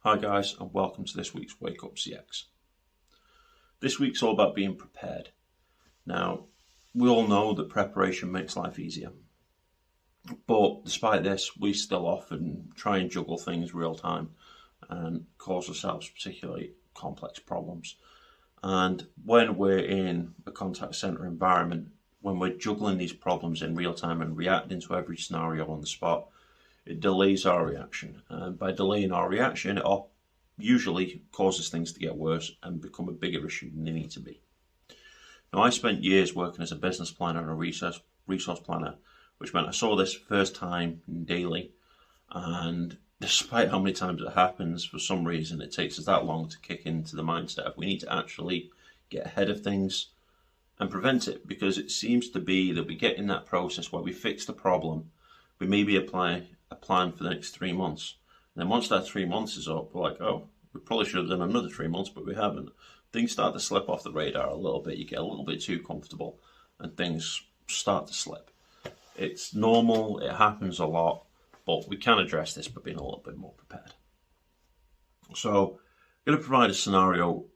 Hi guys, and welcome to this week's Wake Up CX. This week's all about being prepared. Now, we all know that preparation makes life easier. But despite this, we still often try and juggle things real time and cause ourselves particularly complex problems. And when we're in a contact center environment, when we're juggling these problems in real time and reacting to every scenario on the spot, it delays our reaction. And by delaying our reaction, it usually causes things to get worse and become a bigger issue than they need to be. Now, I spent years working as a business planner and a resource planner, which meant I saw this first time daily. And despite how many times it happens, for some reason, it takes us that long to kick into the mindset of we need to actually get ahead of things and prevent it, because it seems to be that we get in that process where we fix the problem, we maybe apply a plan for the next 3 months. And then once that 3 months is up, we're like, oh, we probably should have done another 3 months, but we haven't. Things start to slip off the radar a little bit. You get a little bit too comfortable and things start to slip. It's normal, it happens a lot, but we can address this by being a little bit more prepared. So I'm going to provide a scenario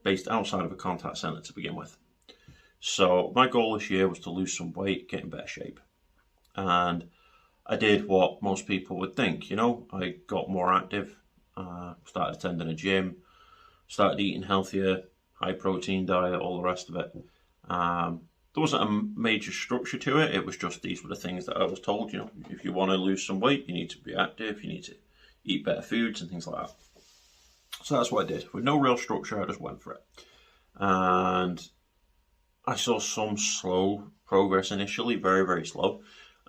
based outside of a contact center to begin with. So my goal this year was to lose some weight, get in better shape. And I did what most people would think. I got more active, started attending a gym, started eating healthier, high protein diet, all the rest of it. There wasn't a major structure to it. It was just these were the things that I was told. If you want to lose some weight, you need to be active, you need to eat better foods and things like that. So that's what I did. With no real structure, I just went for it. And I saw some slow progress initially, very, very slow.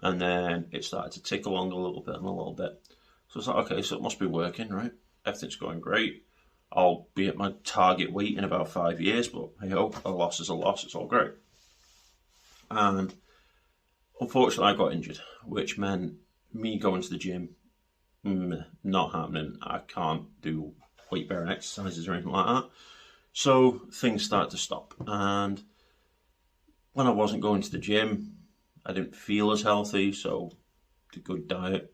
And then it started to tick along a little bit and a little bit. So it's like, okay, so it must be working, right? Everything's going great. I'll be at my target weight in about 5 years, but hey ho, a loss is a loss, it's all great. And unfortunately I got injured, which meant me going to the gym, not happening. I can't do weight bearing exercises or anything like that. So things start to stop. And when I wasn't going to the gym, I didn't feel as healthy, so the good diet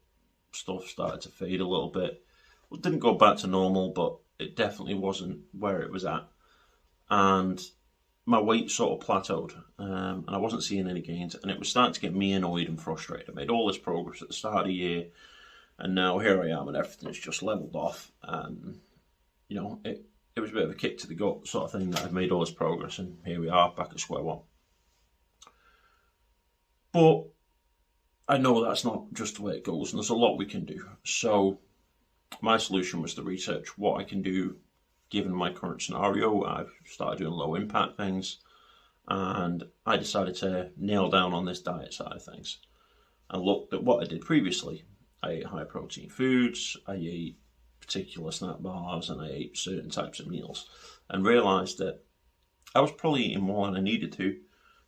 stuff started to fade a little bit. It didn't go back to normal, but it definitely wasn't where it was at. And my weight sort of plateaued, and I wasn't seeing any gains, and it was starting to get me annoyed and frustrated. I made all this progress at the start of the year, and now here I am, and everything's just leveled off. And, it was a bit of a kick to the gut sort of thing that I've made all this progress, and here we are back at square one. But I know that's not just the way it goes, and there's a lot we can do. So my solution was to research what I can do given my current scenario. I've started doing low impact things, and I decided to nail down on this diet side of things. I looked at what I did previously. I ate high protein foods, I ate particular snack bars, and I ate certain types of meals, and realised that I was probably eating more than I needed to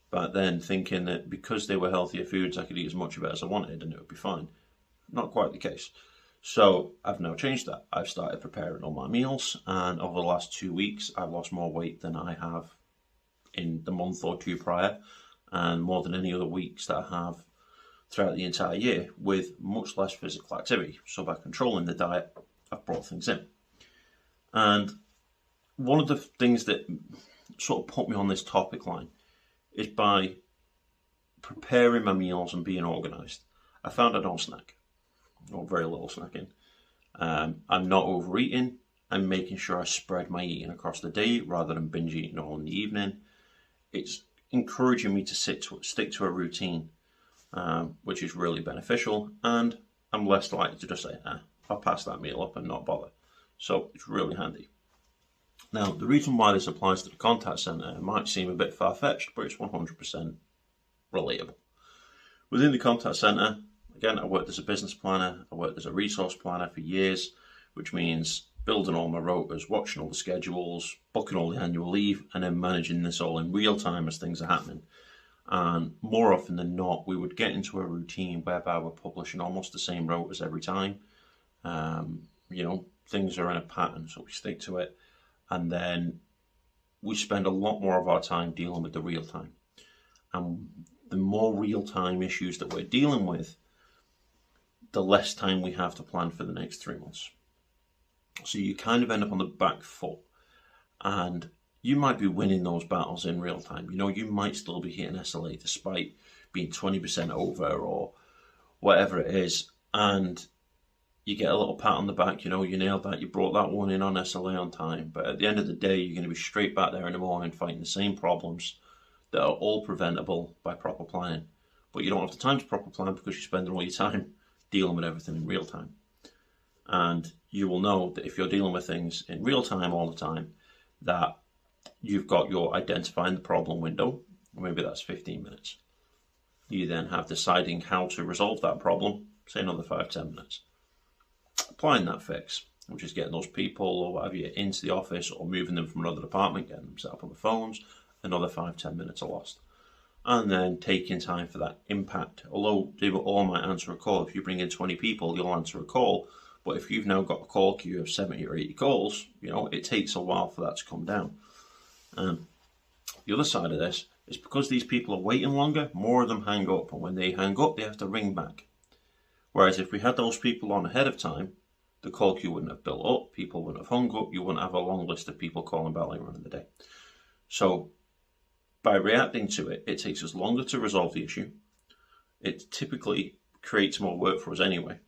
back then, thinking that because they were healthier foods, I could eat as much of it as I wanted and it would be fine. Not quite the case. So I've now changed that. I've started preparing all my meals, and over the last 2 weeks, I've lost more weight than I have in the month or two prior, and more than any other weeks that I have throughout the entire year, with much less physical activity. So by controlling the diet, I've brought things in. And one of the things that sort of put me on this topic line is by preparing my meals and being organised. I found I don't snack, or very little snacking. I'm not overeating. I'm making sure I spread my eating across the day rather than binge eating all in the evening. It's encouraging me to stick to a routine, which is really beneficial, and I'm less likely to just say, I'll pass that meal up and not bother. So it's really handy. Now, the reason why this applies to the contact center might seem a bit far-fetched, but it's 100% relatable. Within the contact center, again, I worked as a business planner, I worked as a resource planner for years, which means building all my rotas, watching all the schedules, booking all the annual leave, and then managing this all in real time as things are happening. And more often than not, we would get into a routine whereby we're publishing almost the same rotas every time. Things are in a pattern, so we stick to it. And then we spend a lot more of our time dealing with the real time. And the more real time issues that we're dealing with, the less time we have to plan for the next 3 months. So you kind of end up on the back foot, and you might be winning those battles in real time. You might still be hitting SLA despite being 20% over or whatever it is, and you get a little pat on the back, you nailed that, you brought that one in on SLA on time. But at the end of the day, you're going to be straight back there in the morning fighting the same problems that are all preventable by proper planning. But you don't have the time to proper plan because you're spending all your time dealing with everything in real time. And you will know that if you're dealing with things in real time all the time, that you've got your identifying the problem window, maybe that's 15 minutes. You then have deciding how to resolve that problem, say another 5-10 minutes. Applying that fix, which is getting those people or whatever you into the office or moving them from another department, getting them set up on the phones, another 5-10 minutes are lost. And then taking time for that impact. Although they will all might answer a call. If you bring in 20 people, you'll answer a call. But if you've now got a call queue of 70 or 80 calls, it takes a while for that to come down. The other side of this is because these people are waiting longer, more of them hang up. And when they hang up, they have to ring back. Whereas if we had those people on ahead of time, the call queue wouldn't have built up, people wouldn't have hung up, you wouldn't have a long list of people calling back later on in the day. So by reacting to it, it takes us longer to resolve the issue. It typically creates more work for us anyway.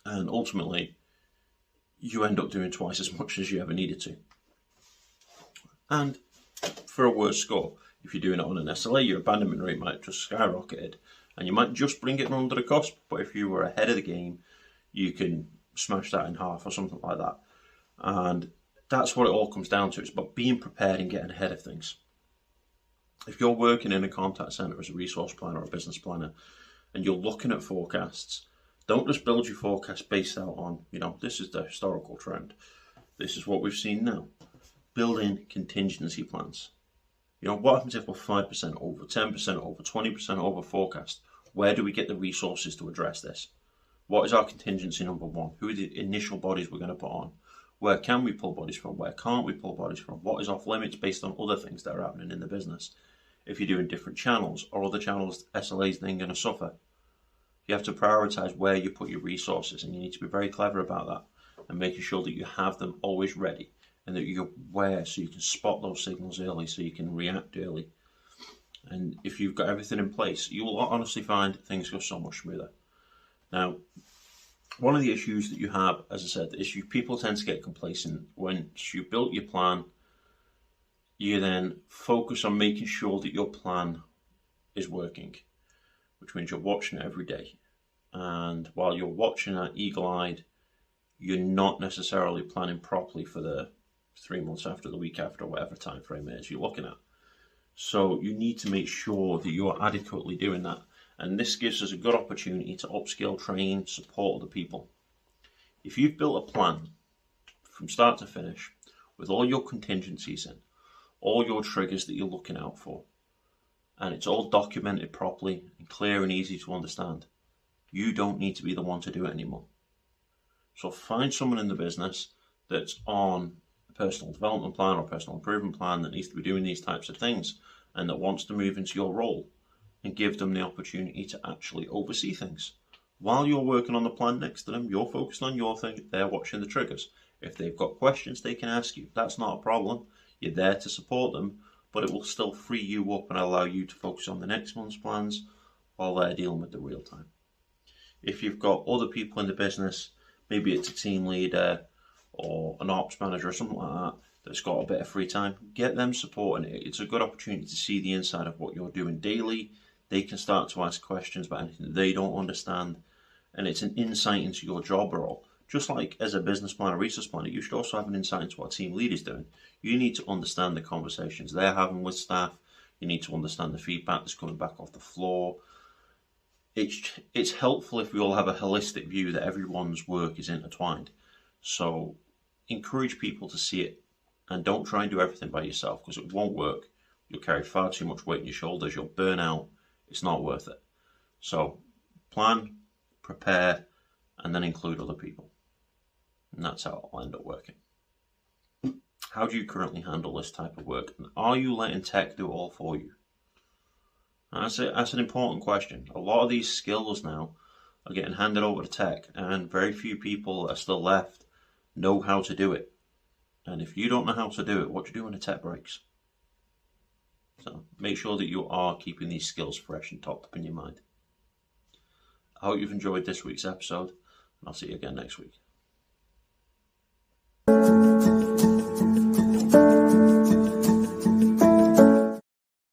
And ultimately, you end up doing twice as much as you ever needed to. And for a worse score, if you're doing it on an SLA, your abandonment rate might have just skyrocketed. And you might just bring it under the cusp, but if you were ahead of the game, you can smash that in half or something like that. And that's what it all comes down to. It's about being prepared and getting ahead of things. If you're working in a contact center as a resource planner or a business planner, and you're looking at forecasts, don't just build your forecast based out on, this is the historical trend. This is what we've seen now. Build in contingency plans. What happens if we're 5% over, 10% over, 20% over forecast? Where do we get the resources to address this? What is our contingency number one? Who are the initial bodies we're going to put on? Where can we pull bodies from? Where can't we pull bodies from? What is off limits based on other things that are happening in the business? If you're doing different channels or other channels, SLA's then going to suffer. You have to prioritize where you put your resources, and you need to be very clever about that and making sure that you have them always ready and that you're aware so you can spot those signals early, so you can react early. And if you've got everything in place, you will honestly find things go so much smoother. Now, one of the issues that you have, as I said, is people tend to get complacent. Once you've built your plan, you then focus on making sure that your plan is working, which means you're watching it every day. And while you're watching that eagle-eyed, you're not necessarily planning properly for the 3 months after, the week after, whatever time frame it is you're looking at. So you need to make sure that you're adequately doing that. And this gives us a good opportunity to upskill, train, support other people. If you've built a plan from start to finish with all your contingencies in, all your triggers that you're looking out for, and it's all documented properly and clear and easy to understand, you don't need to be the one to do it anymore. So find someone in the business that's on a personal development plan or personal improvement plan that needs to be doing these types of things and that wants to move into your role, and give them the opportunity to actually oversee things. While you're working on the plan next to them, you're focused on your thing, they're watching the triggers. If they've got questions, they can ask you. That's not a problem. You're there to support them, but it will still free you up and allow you to focus on the next month's plans while they're dealing with the real time. If you've got other people in the business, maybe it's a team leader or an ops manager or something like that, that's got a bit of free time, get them supporting it. It's a good opportunity to see the inside of what you're doing daily. They can start to ask questions about anything that they don't understand, and it's an insight into your job role. Just like as a business planner, resource planner, you should also have an insight into what a team lead is doing. You need to understand the conversations they're having with staff. You need to understand the feedback that's coming back off the floor. It's helpful if we all have a holistic view that everyone's work is intertwined. So encourage people to see it, and don't try and do everything by yourself, because it won't work. You'll carry far too much weight on your shoulders. You'll burn out. It's not worth it. So plan, prepare, and then include other people. And that's how it'll end up working. How do you currently handle this type of work? And are you letting tech do it all for you? That's an important question. A lot of these skills now are getting handed over to tech, and very few people are still left know how to do it. And if you don't know how to do it, what do you do when the tech breaks? So make sure that you are keeping these skills fresh and topped up in your mind. I hope you've enjoyed this week's episode, and I'll see you again next week.